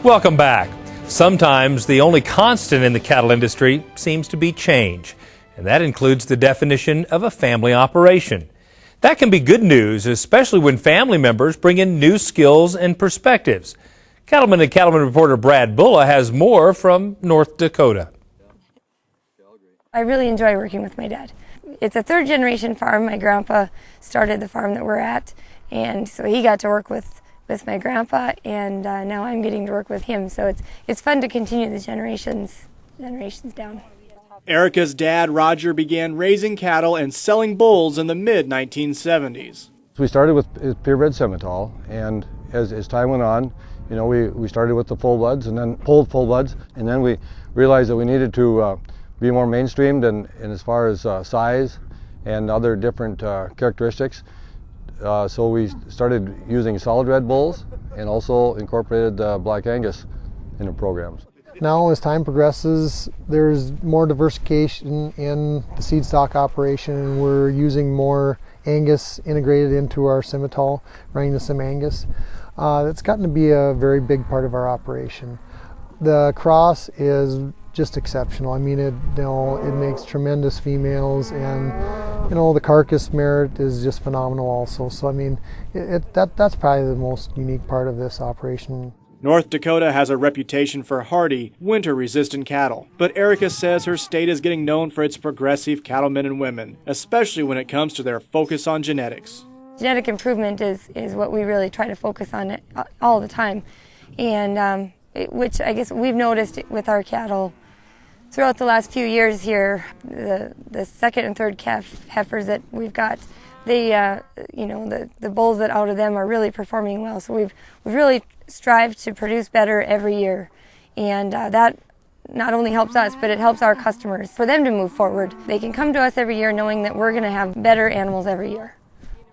Welcome back. Sometimes the only constant in the cattle industry seems to be change, and that includes the definition of a family operation. That can be good news, especially when family members bring in new skills and perspectives. Cattleman and Cattleman reporter Brad Bulla has more from North Dakota. I really enjoy working with my dad. It's a third-generation farm. My grandpa started the farm that we're at, and so he got to work with my grandpa, and now I'm getting to work with him. So it's fun to continue the generations down. Erika's dad, Roger, began raising cattle and selling bulls in the mid-1970s. We started with purebred Simmental, and as time went on, you know, we started with the full bloods and then pulled full bloods, and then we realized that we needed to be more mainstreamed in as far as size and other different characteristics. So we started using solid red bulls and also incorporated Black Angus in the programs. Now as time progresses, there's more diversification in the seed stock operation, and we're using more Angus integrated into our Simmental, running the Sim Angus. It's gotten to be a very big part of our operation. The cross is just exceptional. I mean, it makes tremendous females, and the carcass merit is just phenomenal also. So I mean, that's probably the most unique part of this operation. North Dakota has a reputation for hardy, winter-resistant cattle, but Erika says her state is getting known for its progressive cattlemen and women, especially when it comes to their focus on genetics. Genetic improvement is what we really try to focus on all the time, and which I guess we've noticed with our cattle throughout the last few years here. The second and third calf heifers that we've got, they the bulls that out of them are really performing well. So we've really strived to produce better every year, and that not only helps us, but it helps our customers. For them to move forward, they can come to us every year knowing that we're going to have better animals every year.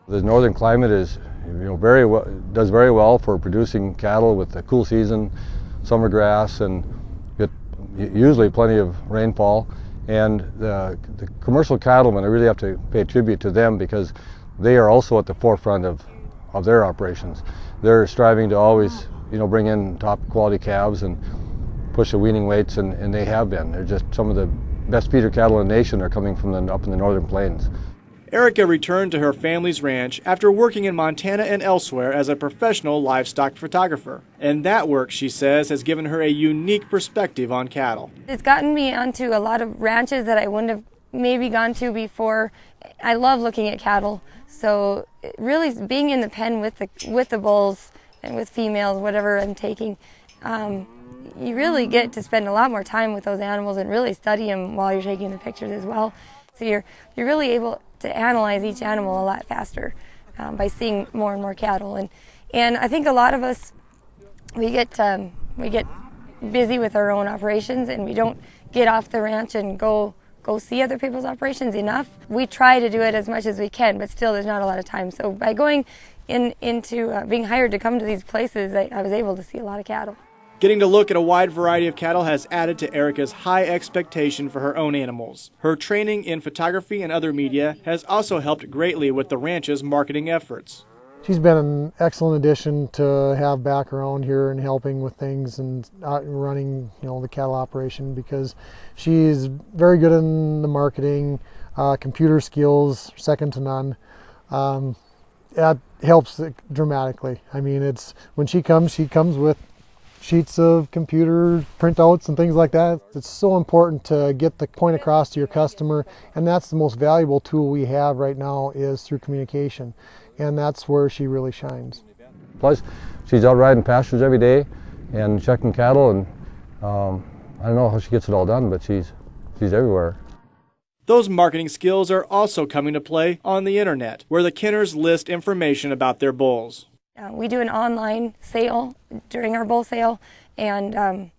The northern climate is, does very well for producing cattle with a cool season, summer grass, and usually plenty of rainfall. And the commercial cattlemen, I really have to pay tribute to them because they are also at the forefront of their operations. They're striving to always, bring in top quality calves and push the weaning weights, and they have been. They're just some of the best feeder cattle in the nation are coming from up in the northern plains. Erika returned to her family's ranch after working in Montana and elsewhere as a professional livestock photographer. And that work, she says, has given her a unique perspective on cattle. It's gotten me onto a lot of ranches that I wouldn't have maybe gone to before. I love looking at cattle, so really being in the pen with the bulls and with females, whatever I'm taking, you really get to spend a lot more time with those animals and really study them while you're taking the pictures as well. So you're really able to analyze each animal a lot faster by seeing more and more cattle. And I think a lot of us, we get busy with our own operations, and we don't get off the ranch and go see other people's operations enough. We try to do it as much as we can, but still there's not a lot of time. So by going into being hired to come to these places, I was able to see a lot of cattle. Getting to look at a wide variety of cattle has added to Erika's high expectation for her own animals. Her training in photography and other media has also helped greatly with the ranch's marketing efforts. She's been an excellent addition to have back around here and helping with things and running, the cattle operation, because she's very good in the marketing, computer skills, second to none. That helps dramatically. I mean, when she comes with sheets of computer printouts and things like that. It's so important to get the point across to your customer, and that's the most valuable tool we have right now is through communication, and that's where she really shines. Plus, she's out riding pastures every day and checking cattle, and I don't know how she gets it all done, but she's everywhere. Those marketing skills are also coming to play on the internet, where the Kenners list information about their bulls. We do an online sale during our bull sale, and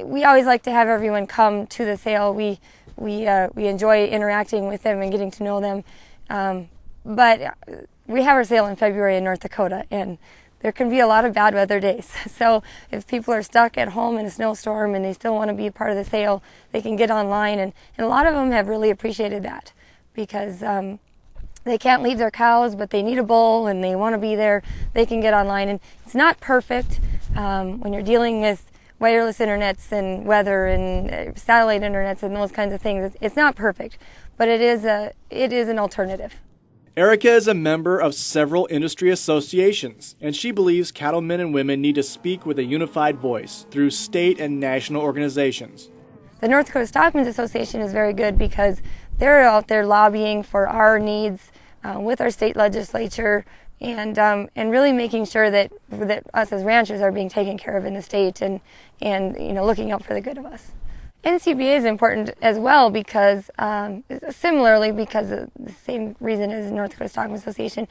we always like to have everyone come to the sale. We enjoy interacting with them and getting to know them. But we have our sale in February in North Dakota, and there can be a lot of bad weather days. So if people are stuck at home in a snowstorm and they still want to be a part of the sale, they can get online, and a lot of them have really appreciated that, because they can't leave their cows, but they need a bull and they want to be there, they can get online. And it's not perfect when you're dealing with wireless internets and weather and satellite internets and those kinds of things. It's not perfect, but it is an alternative. Erika is a member of several industry associations, and she believes cattlemen and women need to speak with a unified voice through state and national organizations. The North Dakota Stockmen's Association is very good because they're out there lobbying for our needs with our state legislature and really making sure that us as ranchers are being taken care of in the state and looking out for the good of us. NCBA is important as well because, similarly, because of the same reason as North Dakota Stockmen Association,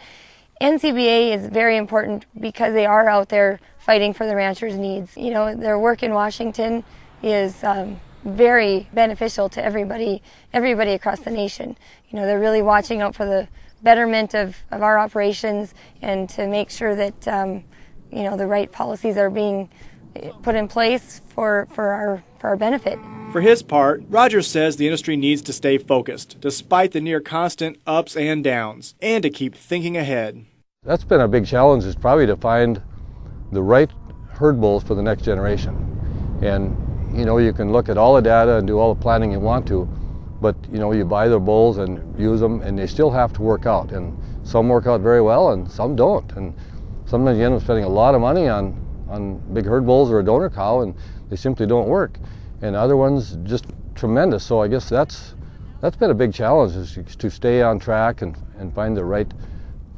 NCBA is very important because they are out there fighting for the ranchers' needs. Their work in Washington is very beneficial to everybody across the nation. They're really watching out for the betterment of our operations and to make sure that the right policies are being put in place for our benefit. For his part, Roger says the industry needs to stay focused, despite the near constant ups and downs, and to keep thinking ahead. That's been a big challenge, is probably to find the right herd bulls for the next generation. And you can look at all the data and do all the planning you want to, but you buy their bulls and use them, and they still have to work out. And some work out very well, and some don't. And sometimes you end up spending a lot of money on big herd bulls or a donor cow, and they simply don't work. And other ones just tremendous. So I guess that's been a big challenge, is to stay on track and find the right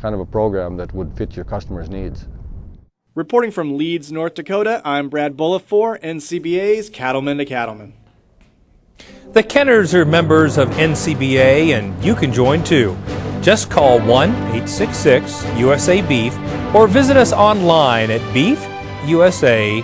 kind of a program that would fit your customers' needs. Reporting from Leeds, North Dakota, I'm Brad Bulliff for NCBA's Cattlemen to Cattlemen. The Kenners are members of NCBA, and you can join too. Just call 1-866-USA-BEEF or visit us online at beefusa.org.